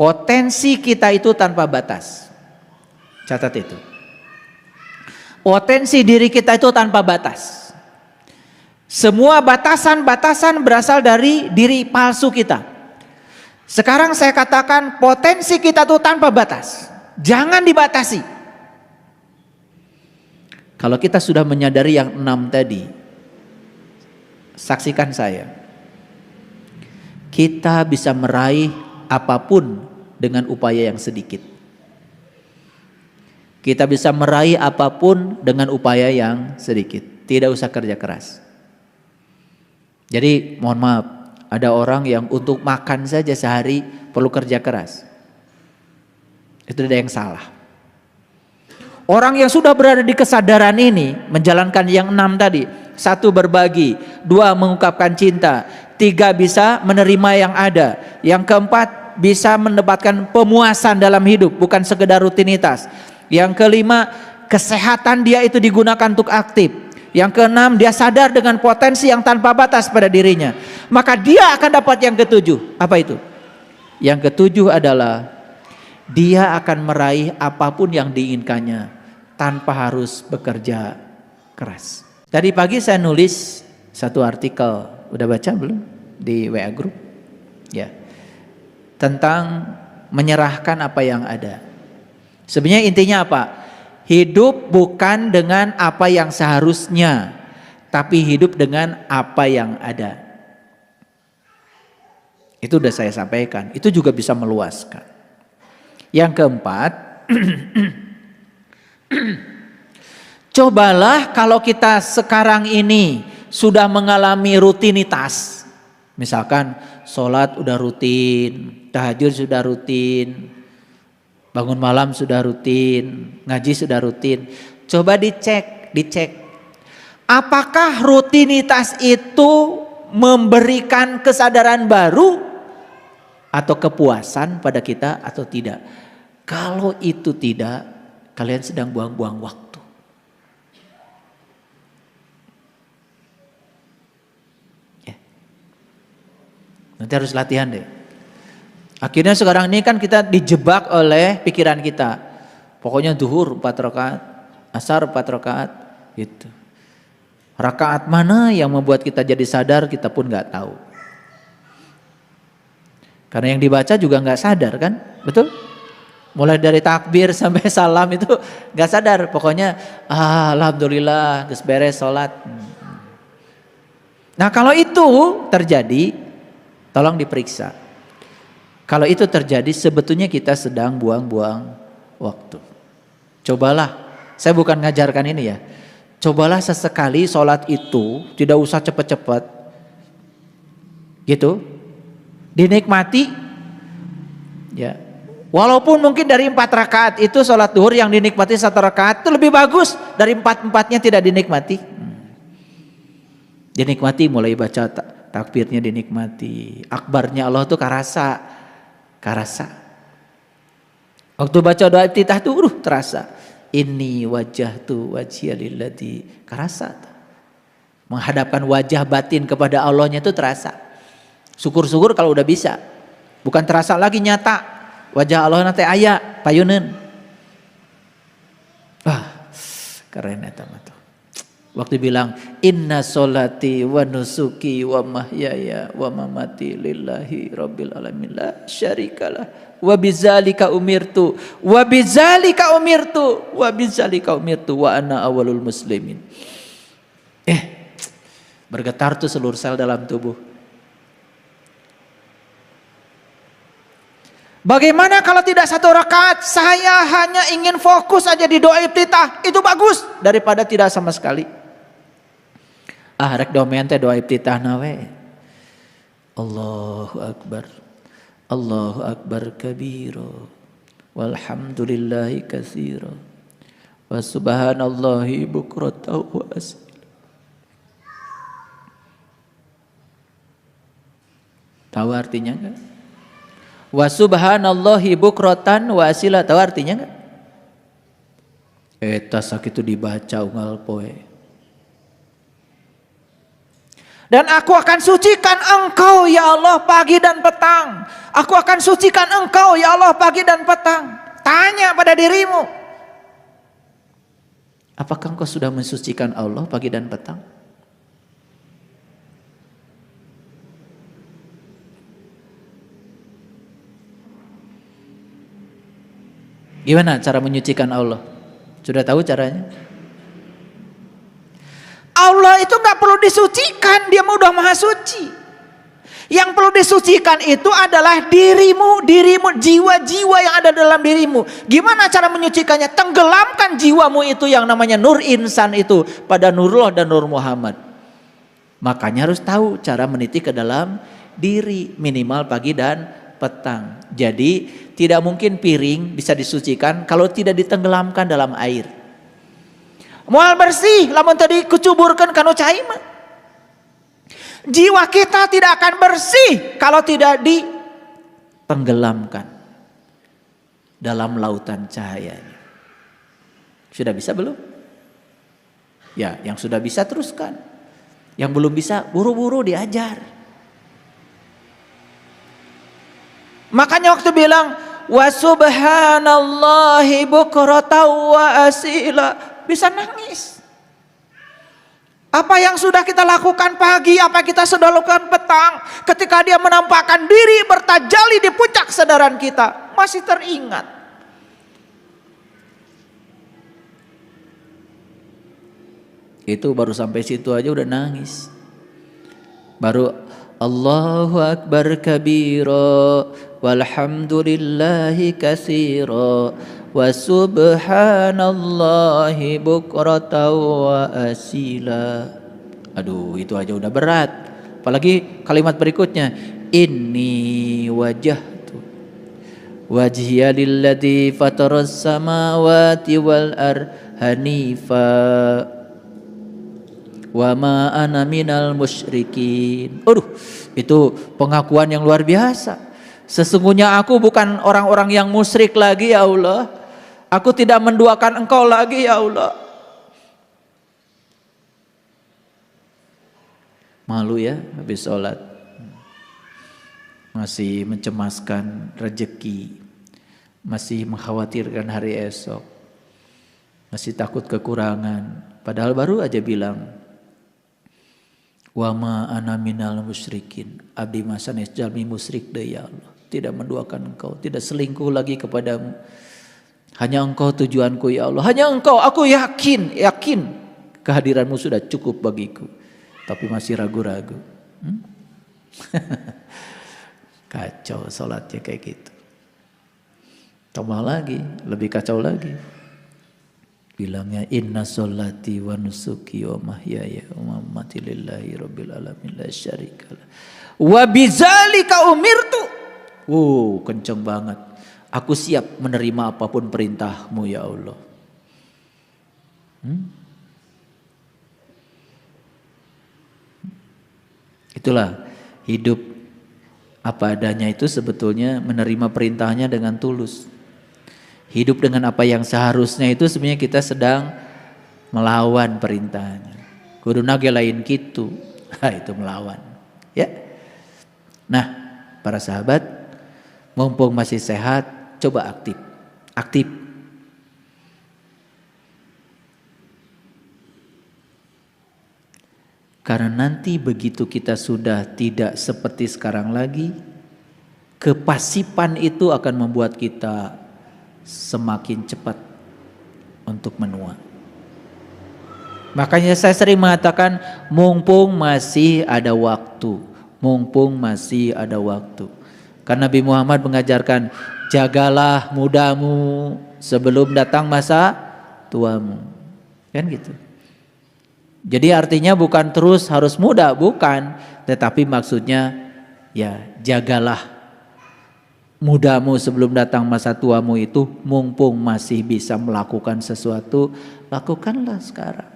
Potensi kita itu tanpa batas. Catat itu. Potensi diri kita itu tanpa batas. Semua batasan-batasan berasal dari diri palsu kita. Sekarang saya katakan potensi kita itu tanpa batas. Jangan dibatasi. Kalau kita sudah menyadari yang 6 tadi, saksikan saya. Kita bisa meraih apapun dengan upaya yang sedikit. Kita bisa meraih apapun dengan upaya yang sedikit. Tidak usah kerja keras. Jadi mohon maaf, ada orang yang untuk makan saja sehari perlu kerja keras. Itu ada yang salah. Orang yang sudah berada di kesadaran ini menjalankan yang 6 tadi. 1, berbagi. 2, mengungkapkan cinta. 3, bisa menerima yang ada. Yang keempat, bisa mendapatkan pemuasan dalam hidup, bukan sekedar rutinitas. Yang kelima, kesehatan dia itu digunakan untuk aktif. Yang keenam, dia sadar dengan potensi yang tanpa batas pada dirinya. Maka dia akan dapat yang ketujuh. Apa itu? Yang ketujuh adalah dia akan meraih apapun yang diinginkannya tanpa harus bekerja keras. Tadi pagi saya nulis satu artikel, udah baca belum di WA Group? Ya. Tentang menyerahkan apa yang ada. Sebenarnya intinya apa? Hidup bukan dengan apa yang seharusnya, tapi hidup dengan apa yang ada. Itu udah saya sampaikan. Itu juga bisa meluaskan. Yang keempat, cobalah kalau kita sekarang ini sudah mengalami rutinitas. Misalkan sholat udah rutin, tahajud sudah rutin, bangun malam sudah rutin, ngaji sudah rutin. Coba dicek. Apakah rutinitas itu memberikan kesadaran baru atau kepuasan pada kita atau tidak? Kalau itu tidak, kalian sedang buang-buang waktu. Ya. Nanti harus latihan deh. Akhirnya sekarang ini kan kita dijebak oleh pikiran kita. Pokoknya zuhur 4 rakaat, asar 4 rakaat, gitu. Rakaat mana yang membuat kita jadi sadar kita pun nggak tahu. Karena yang dibaca juga nggak sadar kan, betul? Mulai dari takbir sampai salam itu nggak sadar. Pokoknya alhamdulillah, geus beres sholat. Nah kalau itu terjadi, tolong diperiksa. Kalau itu terjadi sebetulnya kita sedang buang-buang waktu. Cobalah, saya bukan ngajarkan ini ya. Cobalah sesekali sholat itu tidak usah cepat-cepat, gitu, dinikmati, ya. Walaupun mungkin dari 4 rakaat itu sholat duhur yang dinikmati 1 rakaat itu lebih bagus dari 4-4-nya tidak dinikmati. Dinikmati mulai baca takbirnya dinikmati, akbarnya Allah tuh karasa. Waktu baca doa iftitah tuh terasa. Inni wajjahtu wajhiya lillati karasa. Menghadapkan wajah batin kepada Allahnya itu terasa. Syukur-syukur kalau udah bisa. Bukan terasa lagi nyata. Wajah Allah nanti aya payuneun. Wah, keren eta mah tuh. Waktu bilang inna sholati wa nusuki wa mahyaya wa mamati lillahi rabbil alamin la syarikalah wa bidzalika umirtu wa bidzalika umirtu wa bidzalika umirtu wa ana awwalul muslimin. Bergetar tuh seluruh sel dalam tubuh. Bagaimana kalau tidak 1 rakaat, saya hanya ingin fokus aja di doa iftitah, itu bagus daripada tidak sama sekali. Rek domen teh doa iftitah nawe. Allahu akbar kabira walhamdulillahi katsira wa subhanallahi bukratan wa asila. Tahu artinya enggak? Wa subhanallahi bukratan wa asila, tahu artinya enggak? Eta sakitu dibaca unggal poe. Dan aku akan sucikan engkau ya Allah pagi dan petang. Aku akan sucikan engkau ya Allah pagi dan petang. Tanya pada dirimu, apakah engkau sudah mensucikan Allah pagi dan petang? Gimana cara menyucikan Allah? Sudah tahu caranya? Allah itu gak perlu disucikan, dia udah maha suci. Yang perlu disucikan itu adalah dirimu, jiwa-jiwa yang ada dalam dirimu. Gimana cara menyucikannya? Tenggelamkan jiwamu itu yang namanya nur insan itu pada Nurullah dan Nur Muhammad. Makanya harus tahu cara meniti ke dalam diri, minimal pagi dan petang. Jadi tidak mungkin piring bisa disucikan kalau tidak ditenggelamkan dalam air. Moal bersih, lamun tadi kucuburkan kanu cai mah. Jiwa kita tidak akan bersih kalau tidak ditenggelamkan dalam lautan cahaya. Sudah bisa belum? Ya, yang sudah bisa teruskan. Yang belum bisa buru-buru diajar. Makanya waktu bilang wa subhanallahi bukratan wa asila, bisa nangis. Apa yang sudah kita lakukan pagi, apa yang kita sudah lakukan petang, ketika dia menampakkan diri bertajali di puncak kesadaran kita, masih teringat. Itu baru sampai situ aja udah nangis. Baru Allahu Akbar kabira walhamdulillahi katsira wa subhanallahi bukratan wa asila. Aduh, itu aja udah berat. Apalagi kalimat berikutnya, inni wajjahtu wajhiya lilladzi fataras samawati wal hanifa wa ma ana minal musyrikin. Aduh, itu pengakuan yang luar biasa. Sesungguhnya aku bukan orang-orang yang musyrik lagi ya Allah. Aku tidak menduakan engkau lagi ya Allah. Malu ya habis sholat. Masih mencemaskan rezeki. Masih mengkhawatirkan hari esok. Masih takut kekurangan. Padahal baru aja bilang, wa ma ana minal musyrikin. Abdi masanes jalmi musyrik deh ya Allah. Tidak menduakan engkau, tidak selingkuh lagi kepadamu. Hanya engkau tujuanku ya Allah. Hanya engkau, aku yakin kehadiranmu sudah cukup bagiku. Tapi masih ragu-ragu. Kacau sholatnya kayak gitu. Tambah lagi, lebih kacau lagi. Bilangnya inna sholati wa nusuki wa mahyaya wa mamati lillahi rabbil alamin la syarikalah. Wa bizalika umirtu. Kenceng banget. Aku siap menerima apapun perintahmu ya Allah. Itulah hidup apa adanya itu sebetulnya menerima perintahnya dengan tulus. Hidup dengan apa yang seharusnya itu sebenarnya kita sedang melawan perintahnya. Kudu nage lain kitu. Itu melawan. Ya. Nah, para sahabat, mumpung masih sehat, coba aktif. Aktif. Karena nanti begitu kita sudah tidak seperti sekarang lagi, kepasipan itu akan membuat kita semakin cepat untuk menua. Makanya saya sering mengatakan mumpung masih ada waktu. Mumpung masih ada waktu. Karena Nabi Muhammad mengajarkan jagalah mudamu sebelum datang masa tuamu. Kan gitu. Jadi artinya bukan terus harus muda, bukan. Tetapi maksudnya ya jagalah mudamu sebelum datang masa tuamu itu, mumpung masih bisa melakukan sesuatu, lakukanlah sekarang.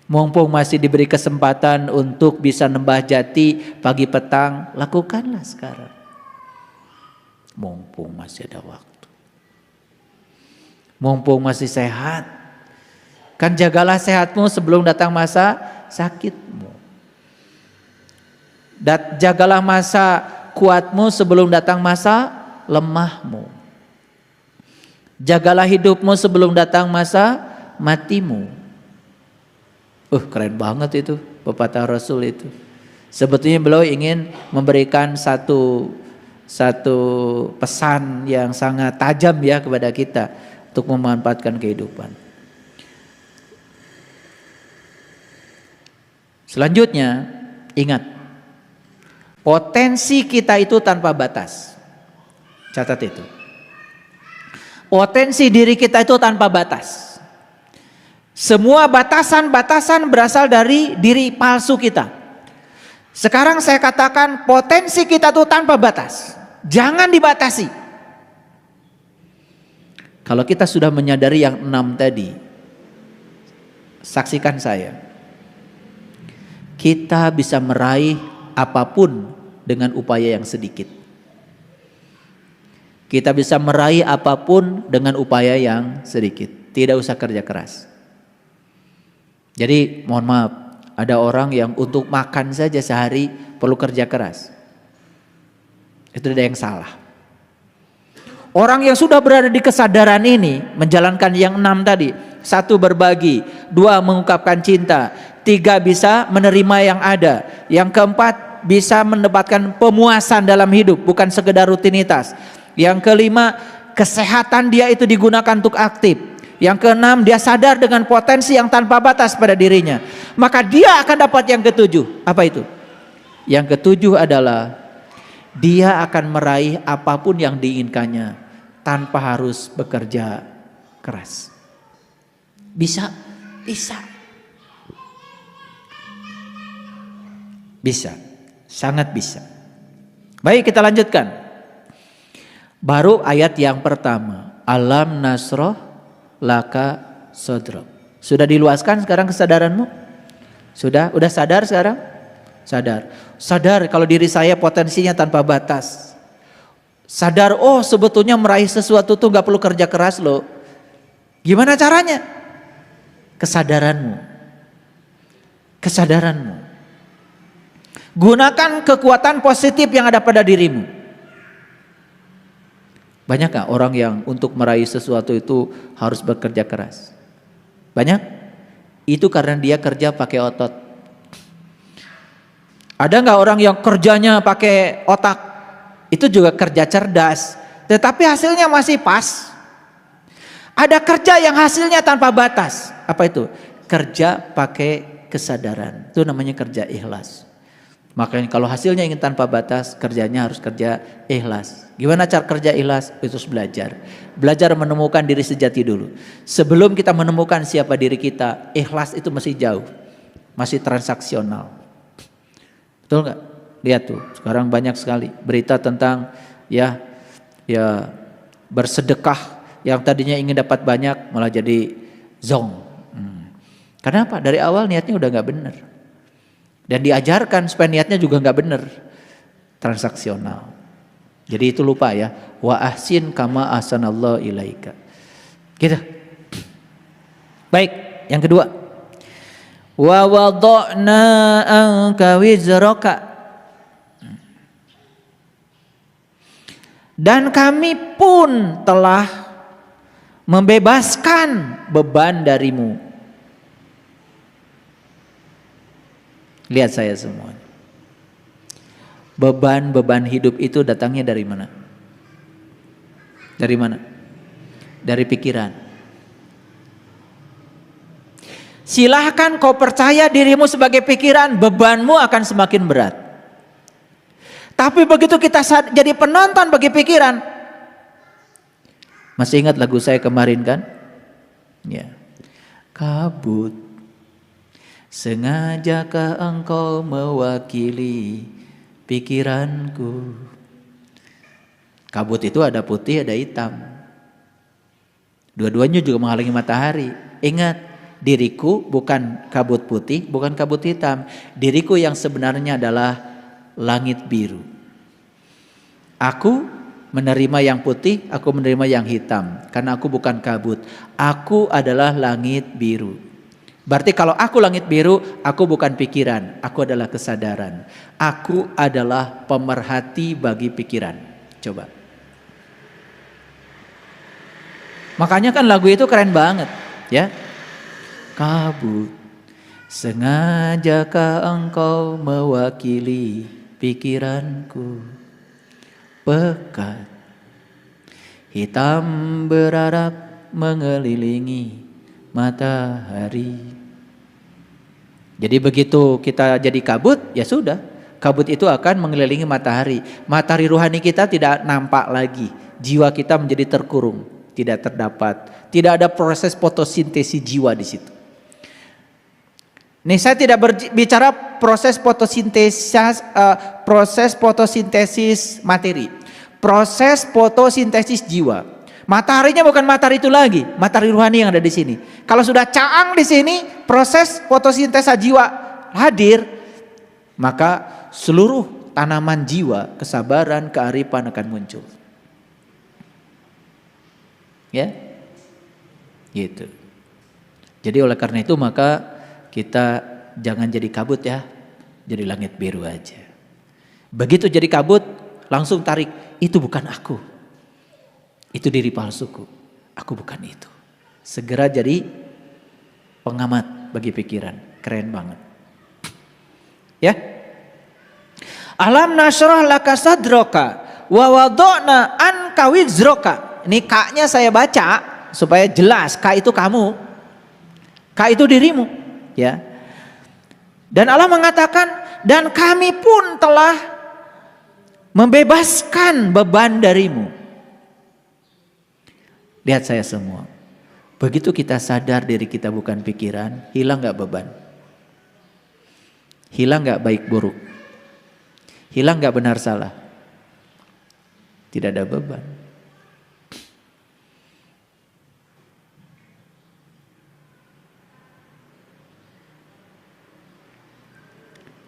Mumpung masih diberi kesempatan untuk bisa nembah jati pagi petang, lakukanlah sekarang. Mumpung masih ada waktu. Mumpung masih sehat. Kan jagalah sehatmu sebelum datang masa sakitmu. Dan jagalah masa kuatmu sebelum datang masa lemahmu. Jagalah hidupmu sebelum datang masa matimu. Keren banget itu pepatah Rasul itu. Sebetulnya beliau ingin memberikan satu pesan yang sangat tajam ya kepada kita untuk memanfaatkan kehidupan. Selanjutnya, ingat, potensi kita itu tanpa batas. Catat itu. Potensi diri kita itu tanpa batas. Semua batasan-batasan berasal dari diri palsu kita. Sekarang saya katakan potensi kita itu tanpa batas. Jangan dibatasi. Kalau kita sudah menyadari yang 6 tadi, saksikan saya. Kita bisa meraih apapun dengan upaya yang sedikit. Kita bisa meraih apapun dengan upaya yang sedikit. Tidak usah kerja keras. Jadi mohon maaf, ada orang yang untuk makan saja sehari perlu kerja keras. Itu ada yang salah. Orang yang sudah berada di kesadaran ini menjalankan yang 6 tadi. 1, berbagi. 2, mengungkapkan cinta. 3, bisa menerima yang ada. Yang keempat, bisa mendapatkan pemuasan dalam hidup, bukan sekedar rutinitas. Yang kelima, kesehatan dia itu digunakan untuk aktif. Yang keenam, dia sadar dengan potensi yang tanpa batas pada dirinya. Maka dia akan dapat yang ketujuh. Apa itu? Yang ketujuh adalah dia akan meraih apapun yang diinginkannya tanpa harus bekerja keras. Bisa, bisa. Bisa, sangat bisa. Baik, kita lanjutkan. Baru ayat yang pertama. Alam nasroh laka sodro. Sudah diluaskan sekarang kesadaranmu? Sudah? Udah sadar sekarang? Sadar. Sadar kalau diri saya potensinya tanpa batas. Sadar, oh sebetulnya meraih sesuatu tuh gak perlu kerja keras loh. Gimana caranya? Kesadaranmu. Kesadaranmu. Gunakan kekuatan positif yang ada pada dirimu. Banyak gak orang yang untuk meraih sesuatu itu harus bekerja keras? Banyak? Itu karena dia kerja pakai otot. Ada gak orang yang kerjanya pakai otak? Itu juga kerja cerdas, tetapi hasilnya masih pas. Ada kerja yang hasilnya tanpa batas. Apa itu? Kerja pakai kesadaran. Itu namanya kerja ikhlas. Makanya kalau hasilnya ingin tanpa batas, kerjanya harus kerja ikhlas. Gimana cara kerja ikhlas? Itu belajar. Belajar menemukan diri sejati dulu. Sebelum kita menemukan siapa diri kita, ikhlas itu masih jauh. Masih transaksional. Betul nggak? Lihat tuh, sekarang banyak sekali berita tentang ya bersedekah yang tadinya ingin dapat banyak malah jadi zong. Kenapa? Dari awal niatnya udah nggak benar. Dan diajarkan supaya niatnya juga nggak benar, transaksional. Jadi itu lupa ya. Wa ahsin kama ahsanallahu ilaika. Gitu. Baik, yang kedua. Wa wada'na anka wizraka. Dan kami pun telah membebaskan beban darimu. Lihat saya semua. Beban-beban hidup itu datangnya dari mana? Dari mana? Dari pikiran. Silahkan kau percaya dirimu sebagai pikiran, bebanmu akan semakin berat. Tapi begitu kita jadi penonton bagi pikiran. Masih ingat lagu saya kemarin kan? Ya. Kabut. Sengajakah engkau mewakili pikiranku? Kabut itu ada putih, ada hitam. Dua-duanya juga menghalangi matahari. Ingat, diriku bukan kabut putih, bukan kabut hitam. Diriku yang sebenarnya adalah langit biru. Aku menerima yang putih, aku menerima yang hitam. Karena aku bukan kabut. Aku adalah langit biru. Berarti kalau aku langit biru, aku bukan pikiran, aku adalah kesadaran. Aku adalah pemerhati bagi pikiran. Coba. Makanya kan lagu itu keren banget, ya. Kabut, sengajakah engkau mewakili pikiranku? Pekat, hitam berarak mengelilingi matahari. Jadi begitu kita jadi kabut, ya sudah. Kabut itu akan mengelilingi matahari. Matahari rohani kita tidak nampak lagi. Jiwa kita menjadi terkurung, tidak terdapat. Tidak ada proses fotosintesis jiwa di situ. Nih saya tidak berbicara proses fotosintesis materi. Proses fotosintesis jiwa. Mataharinya bukan matahari itu lagi, matahari rohani yang ada di sini. Kalau sudah caang di sini, proses fotosintesis jiwa hadir, maka seluruh tanaman jiwa, kesabaran, kearifan akan muncul. Ya. Gitu. Jadi oleh karena itu maka kita jangan jadi kabut ya, jadi langit biru aja. Begitu jadi kabut, langsung tarik, itu bukan aku. Itu diri palsuku, aku bukan itu. Segera jadi pengamat bagi pikiran, keren banget. Ya. Alam nasyrah laka sadroka wa wada'na anka wizroka. Ini K-nya saya baca supaya jelas, K itu kamu. K itu dirimu. Ya. Dan Allah mengatakan, dan kami pun telah membebaskan beban darimu. Lihat saya semua. Begitu kita sadar diri kita bukan pikiran, hilang gak beban? Hilang gak baik buruk? Hilang gak benar salah? Tidak ada beban.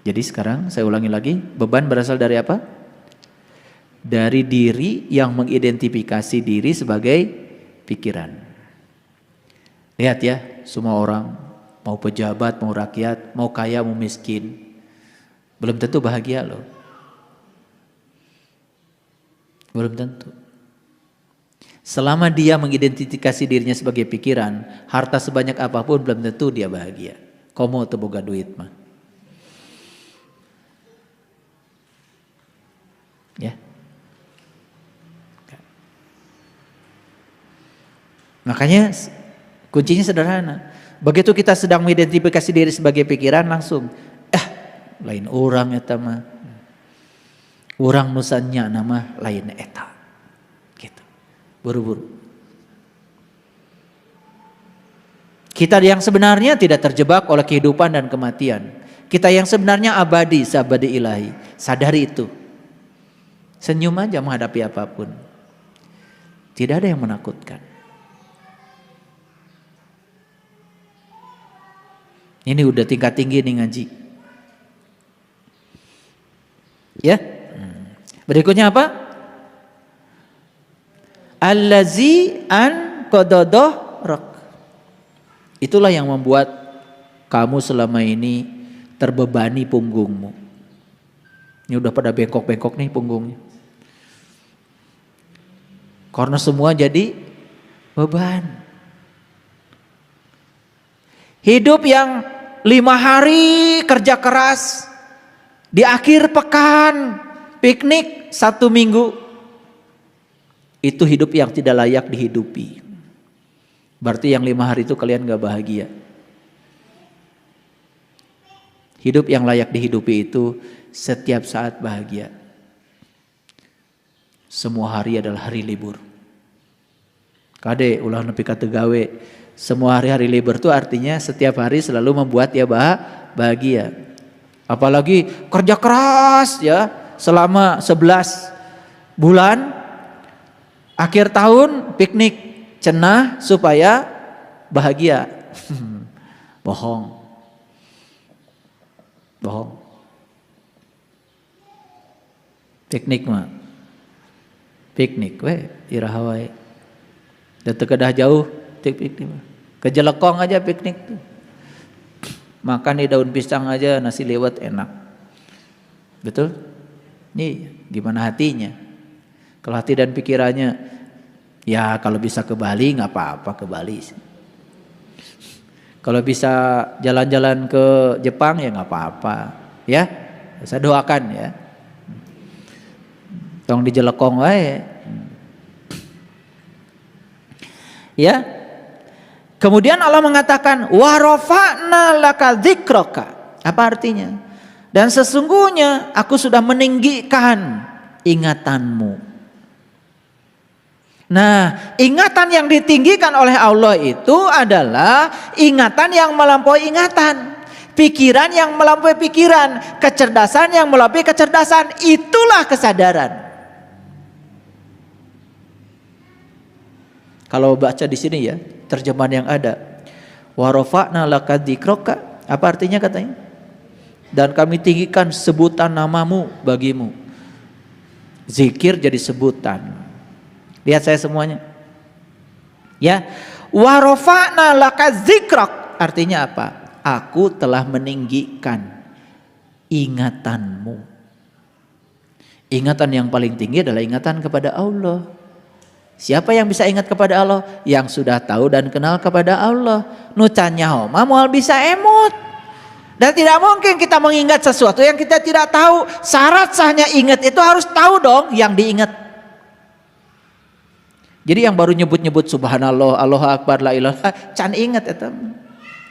Jadi sekarang saya ulangi lagi, beban berasal dari apa? Dari diri yang mengidentifikasi diri sebagai pikiran. Lihat ya, semua orang, mau pejabat, mau rakyat, mau kaya, mau miskin, belum tentu bahagia loh. Belum tentu. Selama dia mengidentifikasi dirinya sebagai pikiran, harta sebanyak apapun belum tentu dia bahagia. Komo teu boga duit mah. Ya. Makanya kuncinya sederhana. Begitu kita sedang mengidentifikasi diri sebagai pikiran, langsung lain orang eta mah. Urang nusannya nama lain eta. Gitu. Buru-buru. Kita yang sebenarnya tidak terjebak oleh kehidupan dan kematian. Kita yang sebenarnya abadi, sabadi ilahi. Sadari itu. Senyum aja menghadapi apapun. Tidak ada yang menakutkan. Ini udah tingkat tinggi nih ngaji. Ya. Berikutnya apa? Allazi an qadodoh rak. Itulah yang membuat kamu selama ini terbebani punggungmu. Ini udah pada bengkok-bengkok nih punggungnya. Karena semua jadi beban. Hidup yang 5 hari kerja keras, di akhir pekan piknik 1 minggu, itu hidup yang tidak layak dihidupi. Berarti yang 5 hari itu kalian gak bahagia. Hidup yang layak dihidupi itu setiap saat bahagia. Semua hari adalah hari libur. Kade ulah nepi ka teu gawe. Semua hari-hari libur itu artinya setiap hari selalu membuat dia bahagia. Apalagi kerja keras ya selama 11 bulan, akhir tahun piknik cenah supaya bahagia. Bohong. Bohong. Piknik mah. Piknik we iraha wae. Da teu kedah jauh piknik mah. Ke Jelekong aja piknik tuh. Makan di daun pisang aja nasi liwet enak. Betul? Nih, gimana hatinya? Kalau hati dan pikirannya, ya kalau bisa ke Bali nggak apa-apa, ke Bali. Kalau bisa jalan-jalan ke Jepang ya nggak apa-apa, ya. Saya doakan ya. Tong dijelekong wae. Ya. Kemudian Allah mengatakan wa rafa'na laka dzikraka. Apa artinya? Dan sesungguhnya aku sudah meninggikan ingatanmu. Nah, ingatan yang ditinggikan oleh Allah itu adalah ingatan yang melampaui ingatan, pikiran yang melampaui pikiran, kecerdasan yang melampaui kecerdasan. Itulah kesadaran. Kalau baca di sini ya, terjemahan yang ada, wa rafa'na laka dzikraka, apa artinya katanya? Dan kami tinggikan sebutan namamu bagimu. Zikir jadi sebutan. Lihat saya semuanya. Ya, wa rafa'na laka dzikrak, artinya apa? Aku telah meninggikan ingatanmu. Ingatan yang paling tinggi adalah ingatan kepada Allah. Siapa yang bisa ingat kepada Allah? Yang sudah tahu dan kenal kepada Allah. Nucannya homa moal bisa emut. Dan tidak mungkin kita mengingat sesuatu yang kita tidak tahu. Syarat sahnya ingat itu harus tahu dong yang diingat. Jadi yang baru nyebut-nyebut subhanallah, Allahu akbar, la ilaha, can ingat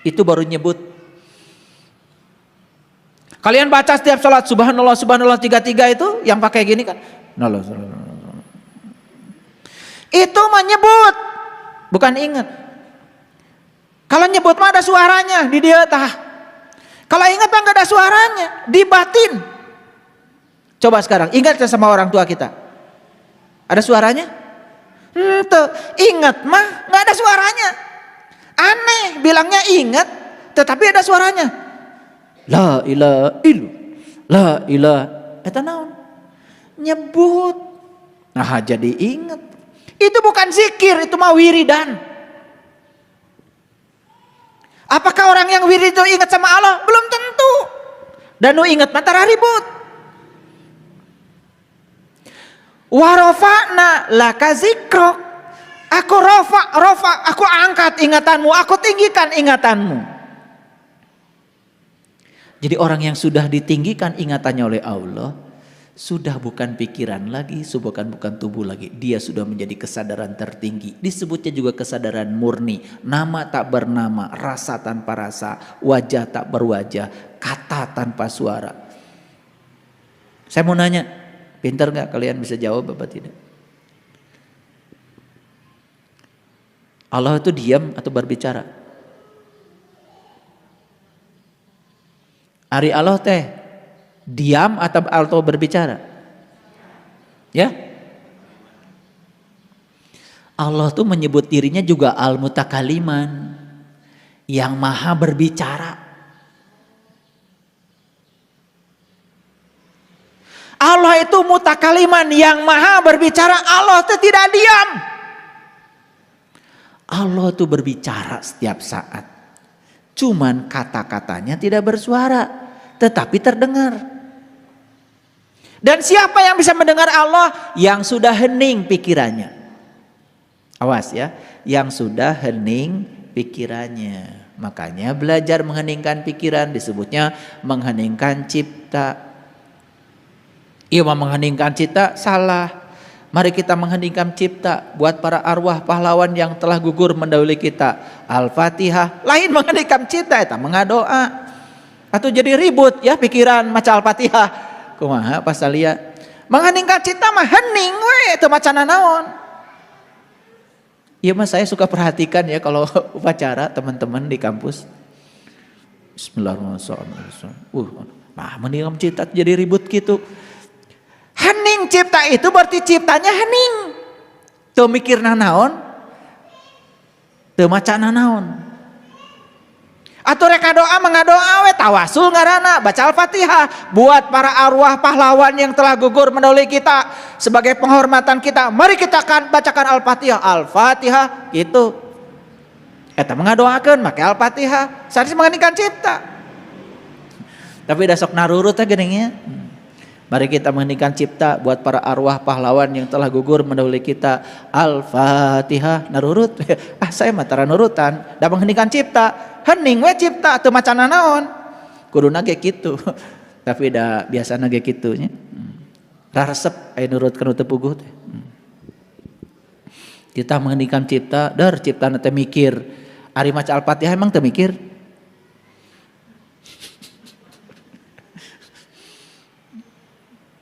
itu baru nyebut. Kalian baca setiap salat subhanallah subhanallah 33 itu yang pakai gini kan? Itu menyebut, bukan ingat. Kalau nyebut mah ada suaranya di dia tah. Kalau ingat mah nggak ada suaranya, di batin. Coba sekarang ingat sama orang tua kita. Ada suaranya? Tuh, ingat mah nggak ada suaranya. Aneh, bilangnya ingat, tetapi ada suaranya. La ilaha illallah, la ilaha. Eta naon? Nyebut. Nah, jadi ingat. Itu bukan zikir, itu mah wiridan. Apakah orang yang wirid itu ingat sama Allah? Belum tentu. Dan nu ingat mah ribut. Wa rafa'na laka dzikrok. Aku rafa, aku angkat ingatanmu, aku tinggikan ingatanmu. Jadi orang yang sudah ditinggikan ingatannya oleh Allah, sudah bukan pikiran lagi, bukan tubuh lagi. Dia sudah menjadi kesadaran tertinggi. Disebutnya juga kesadaran murni. Nama tak bernama, rasa tanpa rasa, wajah tak berwajah, kata tanpa suara. Saya mau nanya, pintar gak kalian bisa jawab apa tidak? Allah itu diam atau berbicara? Ari Allah teh diam atau berbicara? Ya. Allah tuh menyebut dirinya juga al-mutakaliman, yang maha berbicara. Allah itu mutakaliman, yang maha berbicara. Allah itu tidak diam. Allah itu berbicara setiap saat. Cuman kata-katanya tidak bersuara, tetapi terdengar. Dan siapa yang bisa mendengar Allah? Yang sudah hening pikirannya. Awas ya, yang sudah hening pikirannya. Makanya belajar mengheningkan pikiran disebutnya mengheningkan cipta. Iya, mengheningkan cipta salah. Mari kita mengheningkan cipta buat para arwah pahlawan yang telah gugur mendahului kita. Al-Fatihah. Lain mengheningkan cipta eta mengadoa. Atau jadi ribut ya pikiran maca Al-Fatihah. Kumaha pasalia. Mengheningkan cipta mah hening we teu macana naon. Iya mas, saya suka perhatikan ya kalau upacara teman-teman di kampus. Bismillahirrahmanirrahim. Mendingam cipta jadi ribut gitu. Hening cipta itu berarti ciptanya hening. Teu mikirna naon, teu macana naon. Atau reka doa mengadoa we tawasul ngaranna baca Al-Fatihah buat para arwah pahlawan yang telah gugur mendahului kita sebagai penghormatan kita. Mari kita akan bacakan Al-Fatihah. Al-Fatihah gitu. Eta mengadoakeun make Al-Fatihah. Sanes mengheningkan cipta. Tapi dah sok narurut geuning nya. Mari kita mengheningkan cipta buat para arwah pahlawan yang telah gugur mendahului kita. Al-Fatihah. Narurut. Saya mah tara nurutan. Da mengheningkan cipta. Hening we cipta teu macana naon. Kuduna ge kitu. Tapi da biasana ge kitu nya. Raresep aya nurutkeun teu puguh teh. Kita mengheningkan cipta, dar ciptana teh mikir. Ari maca Al-Fatihah emang teu mikir?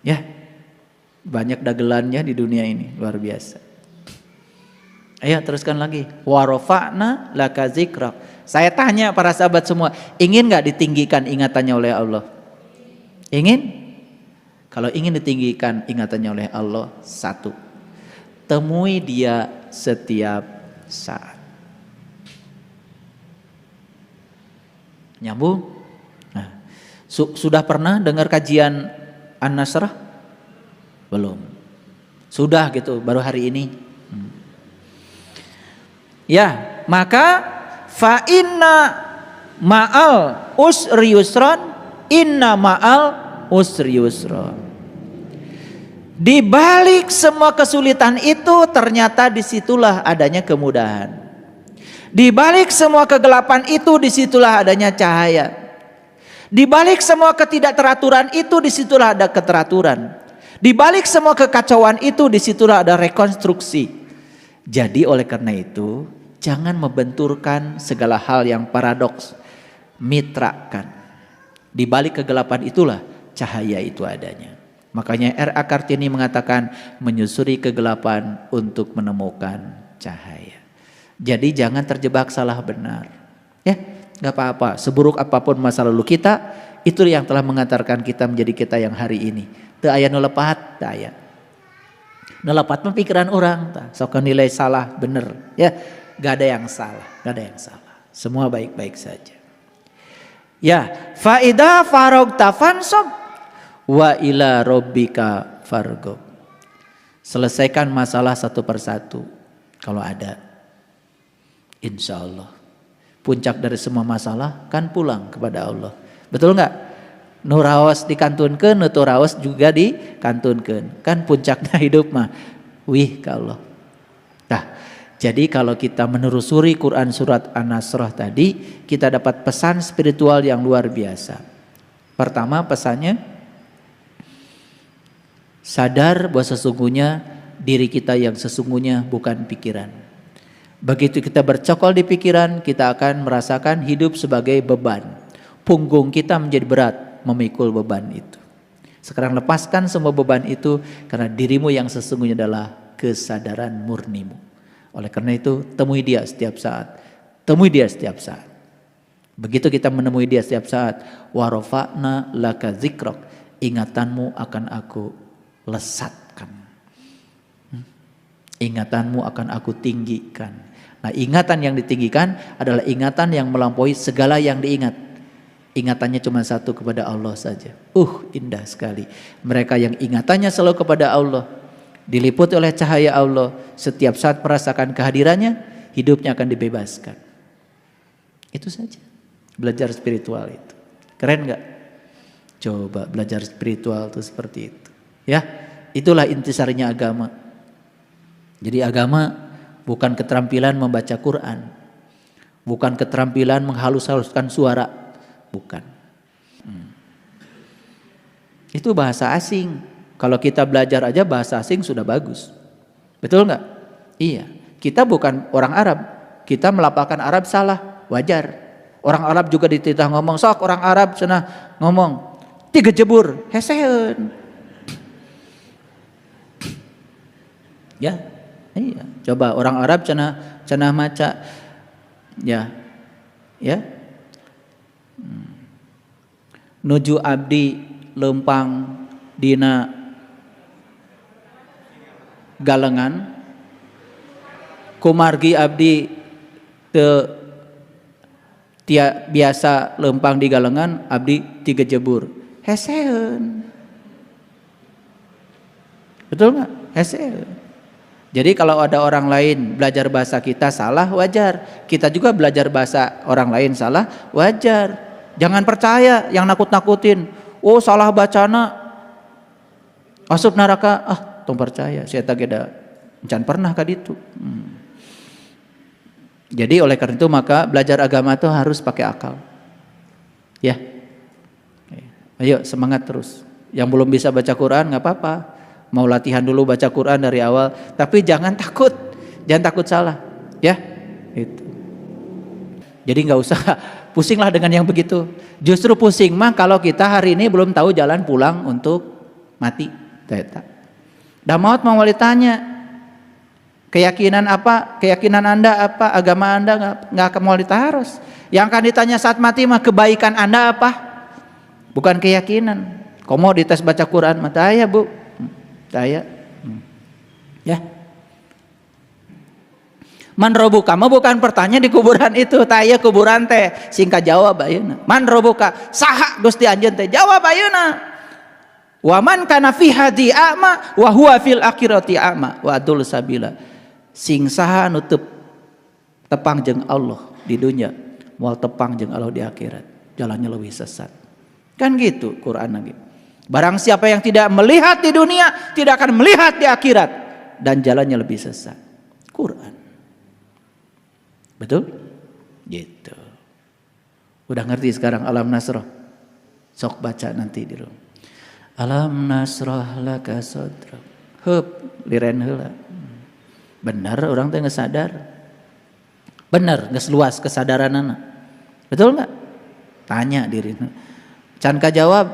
Ya, banyak dagelannya di dunia ini, luar biasa. Ayo teruskan lagi. Warofa'na laka zikrak. Saya tanya para sahabat semua, ingin gak ditinggikan ingatannya oleh Allah? Ingin? Kalau ingin ditinggikan ingatannya oleh Allah, satu, temui dia setiap saat. Nyambung? Nah, sudah pernah dengar kajian An-Nasrah? Belum. Sudah gitu, baru hari ini. Ya, maka fa inna ma'al usri yusran, inna ma'al usri yusran. Di balik semua kesulitan itu ternyata disitulah adanya kemudahan. Di balik semua kegelapan itu disitulah adanya cahaya. Di balik semua ketidakteraturan itu disitulah ada keteraturan. Di balik semua kekacauan itu disitulah ada rekonstruksi. Jadi oleh karena itu jangan membenturkan segala hal yang paradoks. Mitrakan. Di balik kegelapan itulah cahaya itu adanya. Makanya R.A. Kartini mengatakan menyusuri kegelapan untuk menemukan cahaya. Jadi jangan terjebak salah benar. Ya. Gak apa-apa, seburuk apapun masa lalu kita, itu yang telah mengantarkan kita menjadi kita yang hari ini. Teu aya nu lepat, teu aya. Nu lepat mah pikiran orang, sok nilai salah bener, ya. Gak ada yang salah, gak ada yang salah. Semua baik-baik saja. Ya, fa idza faragta fansab wa ila rabbika farghab. Selesaikan masalah satu persatu kalau ada. Insyaallah. Puncak dari semua masalah kan pulang kepada Allah. Betul enggak? Nu raos dikantunkeun, nu teu raos juga dikantunkeun. Kan puncaknya hidup mah wih ka Allah. Nah, jadi kalau kita menelusuri Quran surat An-Nasrah tadi, kita dapat pesan spiritual yang luar biasa. Pertama pesannya, sadar bahwa sesungguhnya diri kita yang sesungguhnya bukan pikiran. Begitu kita bercokol di pikiran, kita akan merasakan hidup sebagai beban. Punggung kita menjadi berat memikul beban itu. Sekarang lepaskan semua beban itu karena dirimu yang sesungguhnya adalah kesadaran murnimu. Oleh karena itu, temui dia setiap saat. Temui dia setiap saat. Begitu kita menemui dia setiap saat, warofa'na laka zikrak, ingatanmu akan aku lesatkan. Ingatanmu akan aku tinggikan. Nah, ingatan yang ditinggikan adalah ingatan yang melampaui segala yang diingat. Ingatannya cuma satu kepada Allah saja. Indah sekali. Mereka yang ingatannya selalu kepada Allah, diliputi oleh cahaya Allah, setiap saat merasakan kehadirannya, hidupnya akan dibebaskan. Itu saja. Belajar spiritual itu. Keren gak? Coba belajar spiritual itu seperti itu. Ya, itulah intisarinya agama. Jadi agama bukan keterampilan membaca Quran, bukan keterampilan menghalus-haluskan suara, bukan. Itu bahasa asing. Kalau kita belajar aja bahasa asing sudah bagus, betul nggak? Iya. Kita bukan orang Arab, kita melafalkan Arab salah, wajar. Orang Arab juga dititah ngomong, sok orang Arab cenah ngomong 3 jebur, heseun. Ya. Iya, coba orang Arab cenah maca ya. Nuju abdi lempang dina galengan, kumargi abdi teu biasa lempang di galengan, abdi 3 jebur. Heseun. Betul enggak? Heseun. Jadi kalau ada orang lain belajar bahasa kita salah, wajar. Kita juga belajar bahasa orang lain salah, wajar. Jangan percaya yang nakut-nakutin. Oh salah bacana asup neraka. Tong percaya. Saya tak ada encan pernah ka ditu. Jadi oleh karena itu maka belajar agama itu harus pakai akal. Ya. Ayo semangat terus. Yang belum bisa baca Quran nggak apa-apa. Mau latihan dulu baca Quran dari awal, tapi jangan takut. Jangan takut salah. Ya. Itu. Jadi nggak usah pusinglah dengan yang begitu. Justru pusing mah kalau kita hari ini belum tahu jalan pulang untuk mati. Dah maut mau ditanya, keyakinan apa? Keyakinan Anda apa? Agama Anda nggak akan mau ditaros. Yang akan ditanya saat mati mah kebaikan Anda apa? Bukan keyakinan. Komo dites baca Quran mah taya bu, taya. Ya. Man robuka mah bukan pertanyaan di kuburan itu, taya kuburan teh singkat jawab ayeuna. Man robuka saha Gusti anjeun teh jawab ayeuna. Wa man kana fi hadi a'ma wa huwa fil akhirati a'ma wa adul sabila. Sing saha anu tepang jeung Allah di dunia, moal tepang jeung Allah di akhirat. Jalannya lebih sesat. Kan gitu Quran lagi. Barang siapa yang tidak melihat di dunia, tidak akan melihat di akhirat dan jalannya lebih sesat. Quran. Betul? Gitu. Udah ngerti sekarang Alam Nasrah? Sok baca nanti di rumah. Alam nasrah laka sadrak. Hup, liren heula. Bener orang teh geus sadar. Bener, geus luas kesadaranana. Betul enggak? Tanya dirina. Can kajawab,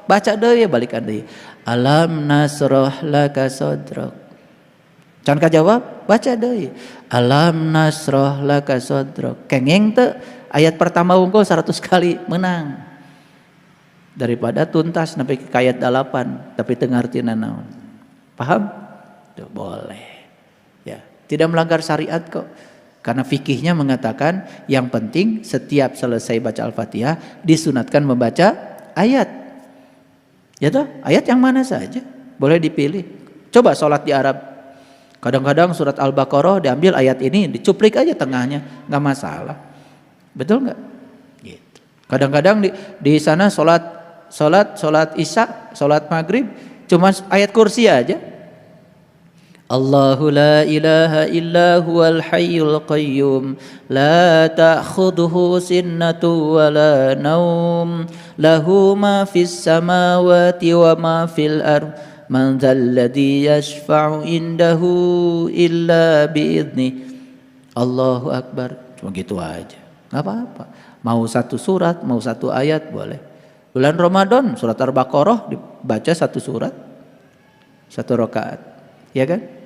baca deui balikan deui. Alam nasrah laka sadrak. Can kajawab, baca deui. Alam nasrah laka sadrak. Kengeng teu ayat pertama unggul 100 kali menang. Daripada tuntas sampai ke ayat 8 tapi teu ngartina naon. Paham? Tuh, boleh. Ya, tidak melanggar syariat kok. Karena fikihnya mengatakan yang penting setiap selesai baca Al-Fatihah disunatkan membaca ayat. Ya toh, ayat yang mana saja boleh dipilih. Coba sholat di Arab. Kadang-kadang surat Al-Baqarah diambil ayat ini dicuplik aja tengahnya, nggak masalah. Betul nggak? Gitu. Kadang-kadang di sana sholat Isya, sholat Maghrib cuma ayat kursi aja. Allahu la ilaha illa huwal hayyul qayyum la ta'khudhuhu sinnatu wa la naum lahu ma fis samawati wa ma fil ardh man dzalladzi yashfa'u indahu illa bi'idznih. Allahu akbar. Cuma gitu aja. Enggak apa-apa. Mau satu surat, mau satu ayat boleh. Bulan Ramadan surat Al-Baqarah dibaca satu surat, satu rakaat. Ya kan?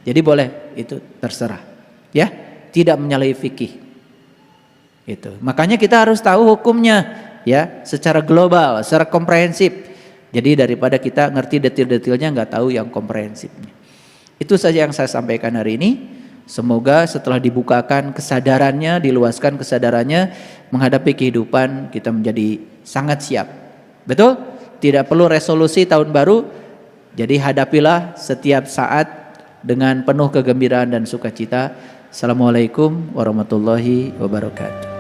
Jadi boleh, itu terserah. Ya, tidak menyalahi fikih. Itu. Makanya kita harus tahu hukumnya ya, secara global, secara komprehensif. Jadi daripada kita ngerti detil-detilnya nggak tahu yang komprehensifnya. Itu saja yang saya sampaikan hari ini. Semoga setelah dibukakan kesadarannya, diluaskan kesadarannya menghadapi kehidupan kita menjadi sangat siap. Betul? Tidak perlu resolusi tahun baru. Jadi hadapilah setiap saat dengan penuh kegembiraan dan sukacita. Assalamualaikum warahmatullahi wabarakatuh.